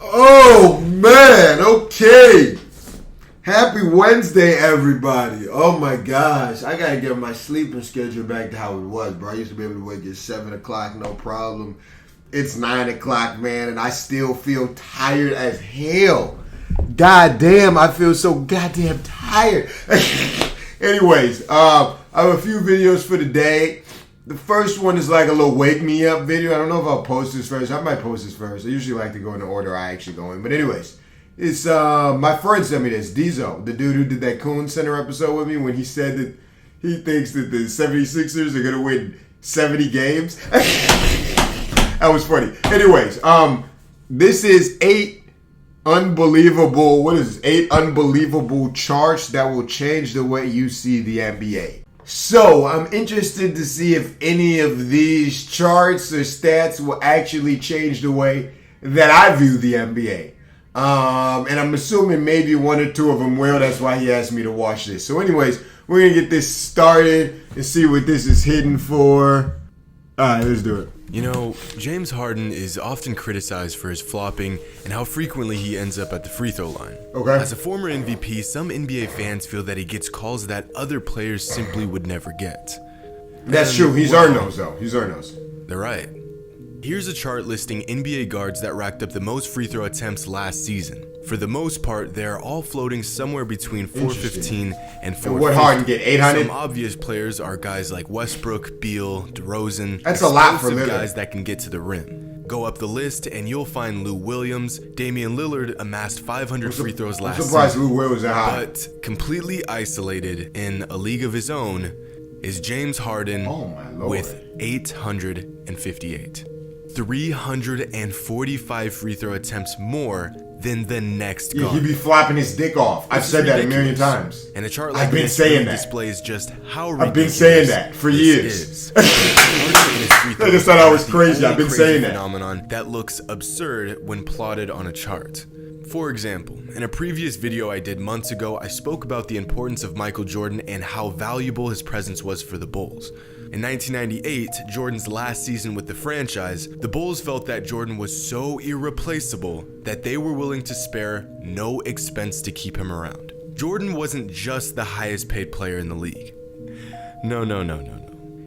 Oh, man. Okay. Happy Wednesday, everybody. Oh, my gosh. I got to get my sleeping schedule back to how it was, bro. I used to be able to wake at 7 o'clock, no problem. It's 9 o'clock, man, and I still feel tired as hell. God damn, I feel so goddamn tired. Anyways, I have a few videos for today. The first one is like a little wake me up video. I don't know if I'll post this first. I might post this first. I usually like to go in the order I actually go in. But anyways, it's my friend sent me this. Diesel, the dude who did that Coon Center episode with me when he said that he thinks that the 76ers are going to win 70 games. That was funny. Anyways, this is 8 unbelievable charts that will change the way you see the NBA. So, I'm interested to see if any of these charts or stats will actually change the way that I view the NBA. And I'm assuming maybe one or two of them will. That's why he asked me to watch this. So anyways, we're going to get this started and see what this is hitting for. Alright, let's do it. You know, James Harden is often criticized for his flopping and how frequently he ends up at the free throw line. Okay. As a former MVP, some NBA fans feel that he gets calls that other players simply would never get. That's true. He's earned those, though. He's earned those. They're right. Here's a chart listing NBA guards that racked up the most free throw attempts last season. For the most part, they're all floating somewhere between 415 and 450. And what Harden get, 800? Some obvious players are guys like Westbrook, Beal, DeRozan. That's a lot for Lillard. Guys that can get to the rim. Go up the list and you'll find Lou Williams. Damian Lillard amassed 500 free throws last season. I'm surprised Lou Williams is high. But completely isolated in a league of his own is James Harden with 858. 345 free throw attempts more than the next guard. Yeah, he be flopping his dick off. I've said that a million times. And a chart like I've been this saying really that. Displays just how ridiculous I've been saying that for years. I just thought I was crazy. I've been saying that. Phenomenon that looks absurd when plotted on a chart. For example, in a previous video I did months ago, I spoke about the importance of Michael Jordan and how valuable his presence was for the Bulls. In 1998, Jordan's last season with the franchise, the Bulls felt that Jordan was so irreplaceable that they were willing to spare no expense to keep him around. Jordan wasn't just the highest paid player in the league. No.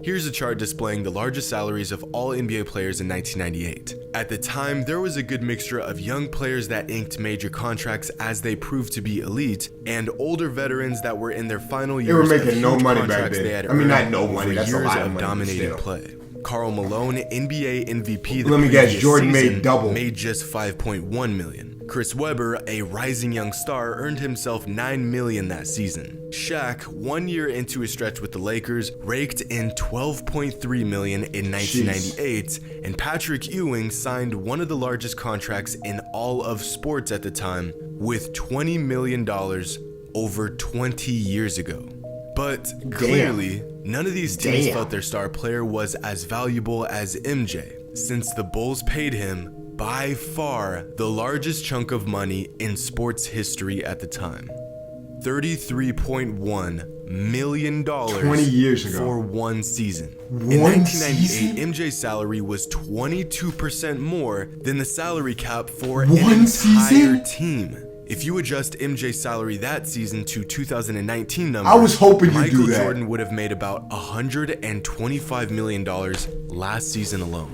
Here's a chart displaying the largest salaries of all NBA players in 1998. At the time, there was a good mixture of young players that inked major contracts as they proved to be elite, and older veterans that were in their final years. They were making no money back then. I mean, not no money. That's a lot of money. Dominating play. Karl Malone, NBA MVP. Let me guess, Jordan made double. Made just $5.1 million. Chris Webber, a rising young star, earned himself $9 million that season. Shaq, 1 year into his stretch with the Lakers, raked in $12.3 million in 1998, Jeez. And Patrick Ewing signed one of the largest contracts in all of sports at the time, with $20 million over 20 years ago. But clearly, none of these teams felt their star player was as valuable as MJ, since the Bulls paid him by far the largest chunk of money in sports history at the time. $33.1 million 20 years ago for one season. In 1998, MJ's salary was 22% more than the salary cap for an entire team. If you adjust MJ's salary that season to 2019 numbers, I was hoping you'd do that. Michael Jordan would have made about $125 million last season alone.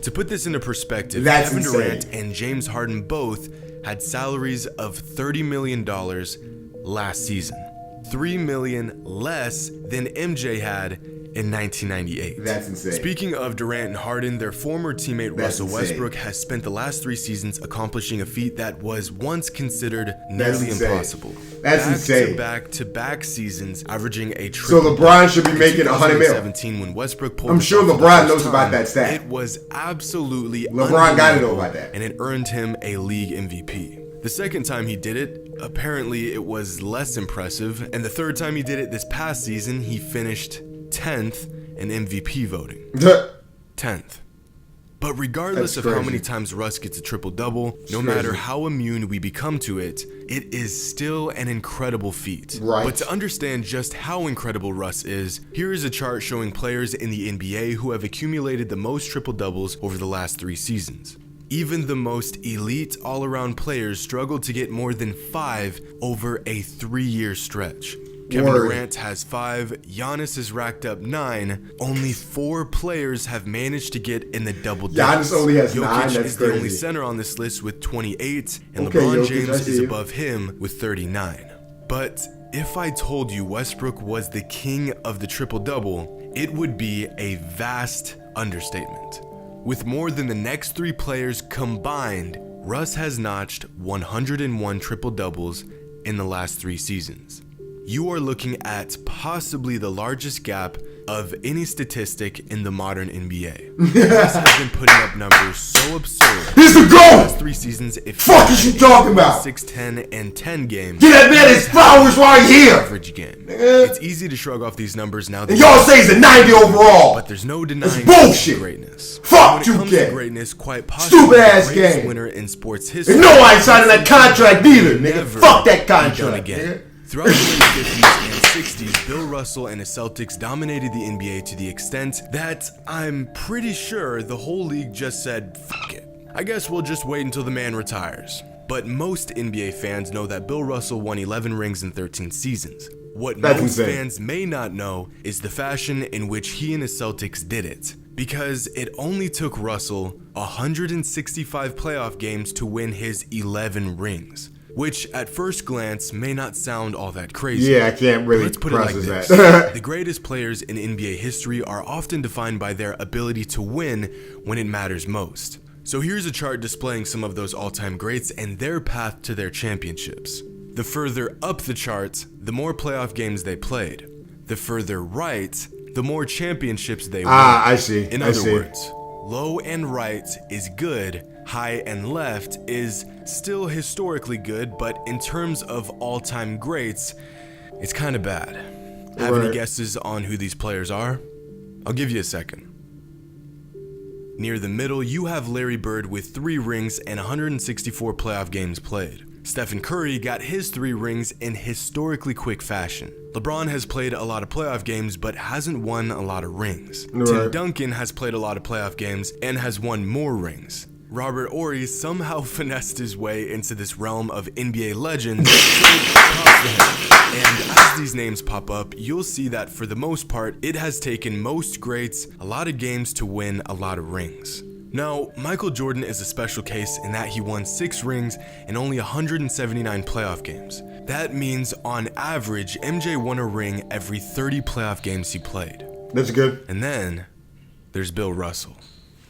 To put this into perspective, Kevin Durant and James Harden both had salaries of $30 million last season. $3 million less than MJ had in 1998. That's insane. Speaking of Durant and Harden, their former teammate Russell Westbrook has spent the last 3 seasons accomplishing a feat that was once considered nearly impossible. That's insane. Back-to-back seasons, averaging a triple. So LeBron should be making $100 million. 2017, when Westbrook pulled I'm sure LeBron knows about that stat. It was absolutely LeBron got to know about that, and it earned him a league MVP. The second time he did it, apparently it was less impressive, and the third time he did it this past season, he finished 10th in MVP voting. 10th. But regardless of how many times Russ gets a triple-double, no matter how immune we become to it, it is still an incredible feat. Right. But to understand just how incredible Russ is, here is a chart showing players in the NBA who have accumulated the most triple-doubles over the last 3 seasons. Even the most elite all-around players struggled to get more than 5 over a 3-year stretch. Kevin Durant has 5, Giannis has racked up 9, only 4 players have managed to get in the double digits. Giannis only has Jokic 9, that's is the only crazy. center on this list with 28, and LeBron James is above him with 39. But if I told you Westbrook was the king of the triple-double, it would be a vast understatement. With more than the next 3 players combined, Russ has notched 101 triple-doubles in the last 3 seasons. You are looking at possibly the largest gap of any statistic in the modern NBA. Russ has been putting up numbers so absurd. He's the GOAT! Last 3 seasons, if fuck is you talking about? 6, 10, and 10 games. Get that man his flowers right here. Average game. It's easy to shrug off these numbers now. And y'all say he's a 90 overall. But there's no denying bullshit. Greatness. Fuck when it comes 2K. to greatness, quite possibly Stupid ass the greatest game. winner in sports history. And no, I ain't signing that contract either, nigga. Never Fuck that be done contract, again. nigga. Throughout the late 50s and 60s, Bill Russell and his Celtics dominated the NBA to the extent that I'm pretty sure the whole league just said, fuck it. I guess we'll just wait until the man retires. But most NBA fans know that Bill Russell won 11 rings in 13 seasons. What most fans may not know is the fashion in which he and his Celtics did it. Because it only took Russell 165 playoff games to win his 11 rings. Which at first glance may not sound all that crazy. Yeah, I can't really Let's put it like process this. that. The greatest players in NBA history are often defined by their ability to win when it matters most. So here's a chart displaying some of those all-time greats and their path to their championships. The further up the chart, the more playoff games they played. The further right, the more championships they won. I see. In other words, low and right is good, high and left is still historically good, but in terms of all-time greats, it's kind of bad. Have any guesses on who these players are? I'll give you a second. Near the middle, you have Larry Bird with 3 rings and 164 playoff games played. Stephen Curry got his 3 rings in historically quick fashion. LeBron has played a lot of playoff games but hasn't won a lot of rings. Tim Duncan has played a lot of playoff games and has won more rings. Robert Horry somehow finessed his way into this realm of NBA legends. And as these names pop up, you'll see that for the most part, it has taken most greats a lot of games to win a lot of rings. Now, Michael Jordan is a special case in that he won 6 rings in only 179 playoff games. That means on average, MJ won a ring every 30 playoff games he played. That's good. And then there's Bill Russell.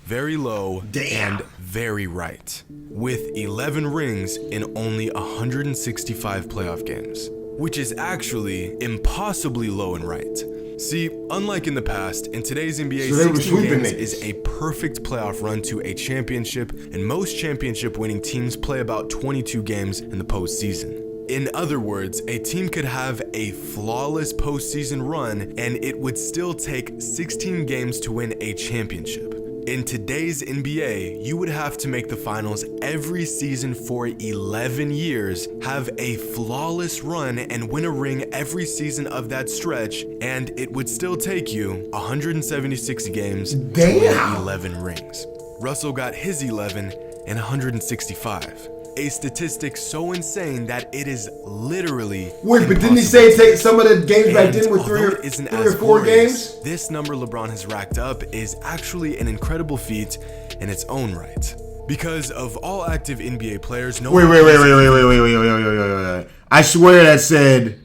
Very low and very right, with 11 rings in only 165 playoff games, which is actually impossibly low and right. See, unlike in the past, in today's NBA, 16 games is a perfect playoff run to a championship, and most championship-winning teams play about 22 games in the postseason. In other words, a team could have a flawless postseason run, and it would still take 16 games to win a championship. In today's NBA, you would have to make the finals every season for 11 years, have a flawless run, and win a ring every season of that stretch, and it would still take you 176 games to win 11 rings. Russell got his 11 in 165. A statistic so insane that it is literally Wait, but didn't he say take some of the games back then with 3 or 4 games? This number LeBron has racked up is actually an incredible feat in its own right. Because of all active NBA players, no Wait. I swear that said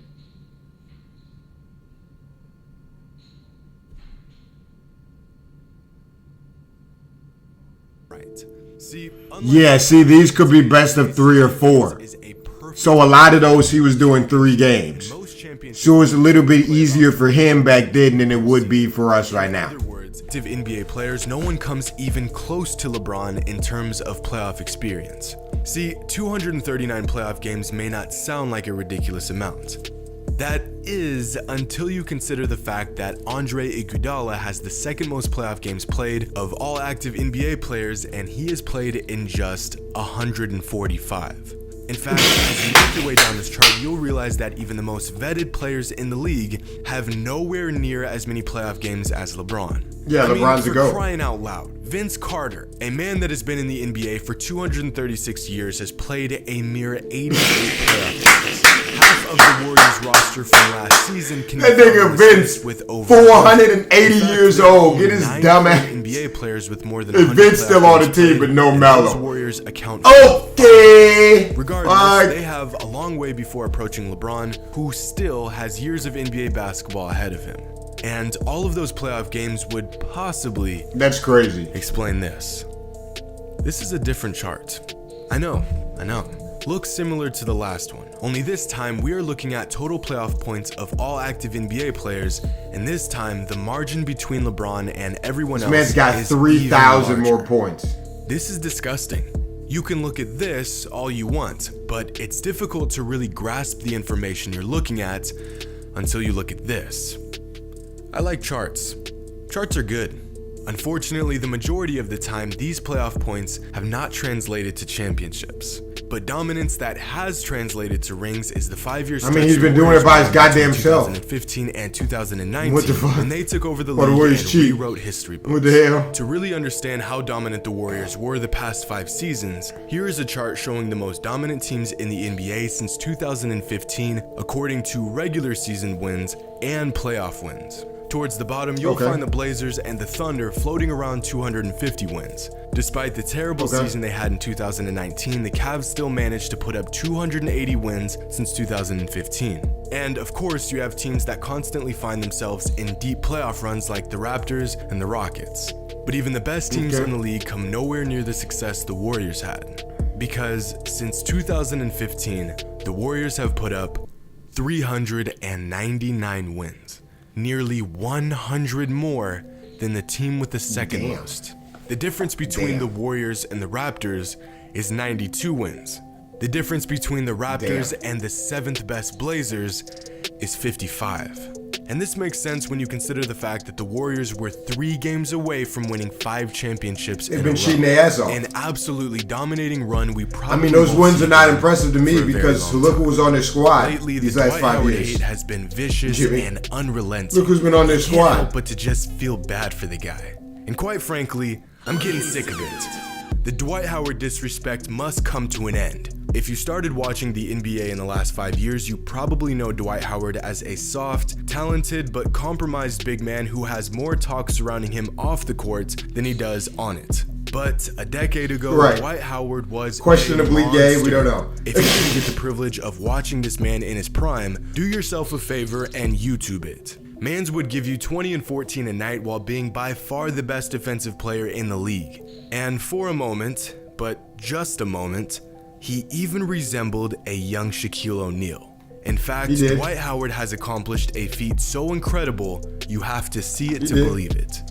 see, these could be best of 3 or 4. So a lot of those he was doing 3 games. So it's a little bit easier for him back then than it would be for us right now. In other words, active NBA players, no one comes even close to LeBron in terms of playoff experience. See, 239 playoff games may not sound like a ridiculous amount. That is, until you consider the fact that Andre Iguodala has the 2nd most playoff games played of all active NBA players, and he has played in just 145. In fact, as you make your way down this chart, you'll realize that even the most vetted players in the league have nowhere near as many playoff games as LeBron. Yeah, LeBron's a GOAT. Crying out loud. Vince Carter, a man that has been in the NBA for 236 years, has played a mere 88 playoff games. Half of the Warriors roster from last season can that nigga Vince with over 480 years old. Get his dumb ass. NBA players with more than Vince still on the team, but no Melo. Warriors account okay. Regardless, they have a long way before approaching LeBron, who still has years of NBA basketball ahead of him. And all of those playoff games would possibly... That's crazy. ...explain this. This is a different chart. I know. Looks similar to the last one, only this time we are looking at total playoff points of all active NBA players, and this time the margin between LeBron and everyone else is... This man's got 3,000 more points. This is disgusting. You can look at this all you want, but it's difficult to really grasp the information you're looking at until you look at this. I like charts. Charts are good. Unfortunately, the majority of the time, these playoff points have not translated to championships. But dominance that has translated to rings is the 5-year stretch. I mean, he's been doing it by his goddamn self. 2015 and 2019, what the fuck? when they took over the league and rewrote history books. What the hell? To really understand how dominant the Warriors were the past 5 seasons, here is a chart showing the most dominant teams in the NBA since 2015, according to regular season wins and playoff wins. Towards the bottom, you'll find the Blazers and the Thunder floating around 250 wins. Despite the terrible season they had in 2019, the Cavs still managed to put up 280 wins since 2015. And of course, you have teams that constantly find themselves in deep playoff runs like the Raptors and the Rockets. But even the best teams in the league come nowhere near the success the Warriors had. Because since 2015, the Warriors have put up 399 wins. Nearly 100 more than the team with the second most. The difference between the Warriors and the Raptors is 92 wins. The difference between the Raptors and the 7th best Blazers is 55. And this makes sense when you consider the fact that the Warriors were 3 games away from winning 5 championships in a row. They've been cheating their ass off. An absolutely dominating run we probably those wins are not impressive to me because look who was on their squad lately, these the last Dwight 5 Howard years. Hate has been vicious and unrelenting. Look who's been on their Can't squad. help but to just feel bad for the guy. And quite frankly, I'm getting sick of it. The Dwight Howard disrespect must come to an end. If you started watching the NBA in the last 5 years, you probably know Dwight Howard as a soft, talented, but compromised big man who has more talk surrounding him off the court than he does on it. But a decade ago, Dwight Howard was questionably gay, we don't know. If you didn't get the privilege of watching this man in his prime, do yourself a favor and YouTube it. Mans would give you 20 and 14 a night while being by far the best defensive player in the league. And for a moment, but just a moment, he even resembled a young Shaquille O'Neal. In fact, Dwight Howard has accomplished a feat so incredible, you have to see it to believe it.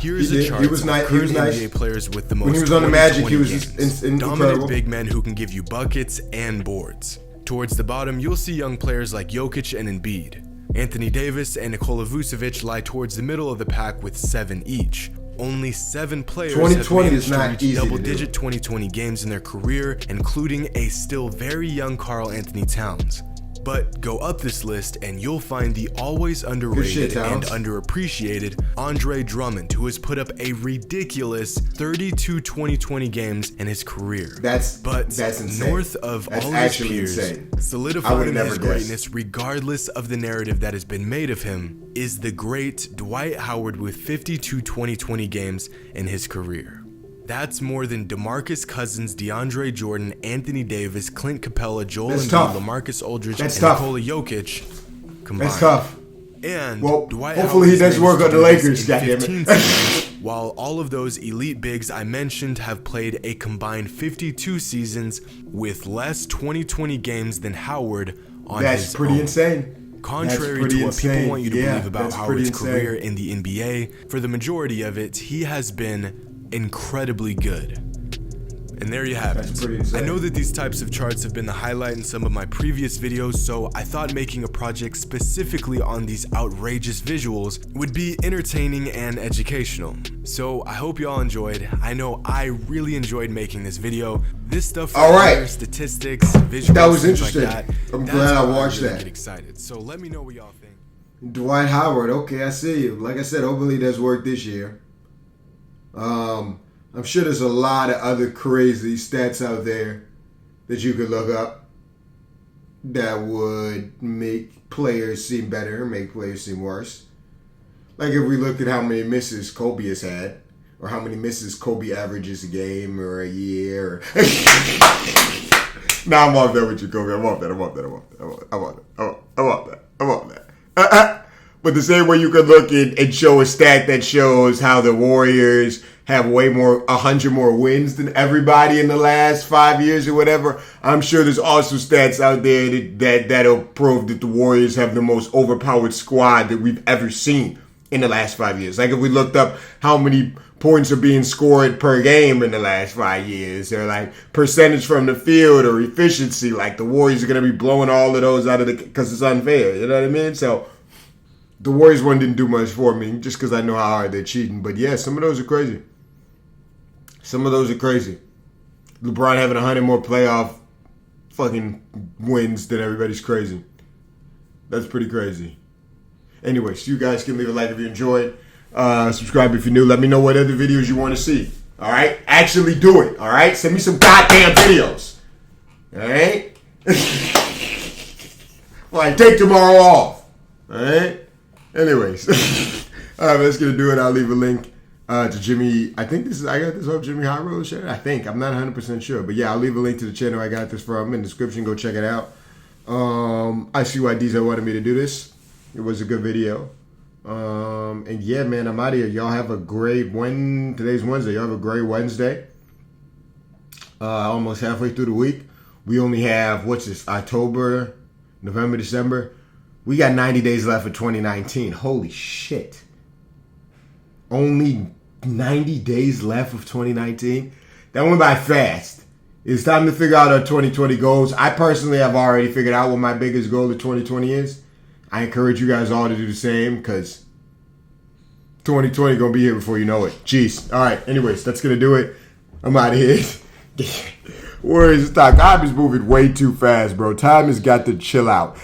Here's a chart of current NBA players with the most. When he was on the Magic, he was dominant incredible. Big men who can give you buckets and boards. Towards the bottom, you'll see young players like Jokic and Embiid. Anthony Davis and Nikola Vucevic lie towards the middle of the pack with 7 each. Only 7 players have managed to reach double-digit 2020 games in their career, including a still very young Karl Anthony Towns. But go up this list and you'll find the always underrated and underappreciated Andre Drummond, who has put up a ridiculous 32 2020 games in his career. That's insane. North of all his peers, solidified in his greatness regardless of the narrative that has been made of him, is the great Dwight Howard with 52 2020 games in his career. That's more than DeMarcus Cousins, DeAndre Jordan, Anthony Davis, Clint Capella, Joel Embiid, LaMarcus Aldridge, and Nikola Jokic combined. That's tough. And Dwight hopefully he does work on the Lakers, goddammit. While all of those elite bigs I mentioned have played a combined 52 seasons with less 2020 games than Howard on his own. That's pretty insane. Contrary to what people want you to believe about Howard's career in the NBA, for the majority of it, he has been incredibly good. And there you have it. I know that these types of charts have been the highlight in some of my previous videos, so I thought making a project specifically on these outrageous visuals would be entertaining and educational. So I hope you all enjoyed. I know I really enjoyed making this video. This stuff statistics, visuals, that was interesting. Like that, I'm glad I watched really that. Get excited. So let me know what y'all think. Dwight Howard, okay, I see you. Like I said, hopefully he does work this year. I'm sure there's a lot of other crazy stats out there that you could look up that would make players seem better, make players seem worse. Like if we looked at how many misses Kobe has had, or how many misses Kobe averages a game or a year. Nah, I'm off that with you, Kobe. I'm off that. But the same way you could look at and show a stat that shows how the Warriors have 100 more wins than everybody in the last 5 years or whatever. I'm sure there's also stats out there that'll prove that the Warriors have the most overpowered squad that we've ever seen in the last 5 years. Like if we looked up how many points are being scored per game in the last 5 years, or like percentage from the field or efficiency, like the Warriors are going to be blowing all of those out of because it's unfair. You know what I mean? So the Warriors one didn't do much for me just because I know how hard they're cheating. But yeah, some of those are crazy. LeBron having 100 more playoff fucking wins than everybody's crazy. That's pretty crazy. Anyways, you guys can leave a like if you enjoyed. Subscribe if you're new. Let me know what other videos you want to see. All right? Actually do it. All right? Send me some goddamn videos. All right? Well, I take tomorrow off. All right? Anyways. All right, that's going to do it. I'll leave a link to Jimmy. I got this off Jimmy Hot Roll channel. I think. I'm not 100% sure. But yeah, I'll leave a link to the channel I got this from in the description. Go check it out. I see why Diesel wanted me to do this. It was a good video. And yeah, man, I'm out of here. Y'all have a great today's Wednesday. Y'all have a great Wednesday. Almost halfway through the week. We only have, October, November, December. We got 90 days left for 2019. Holy shit. Only 90 days left of 2019? That went by fast. It's time to figure out our 2020 goals. I personally have already figured out what my biggest goal of 2020 is. I encourage you guys all to do the same because 2020 going to be here before you know it. Jeez. All right. Anyways, that's going to do it. I'm out of here. Warriors, time is moving way too fast, bro. Time has got to chill out.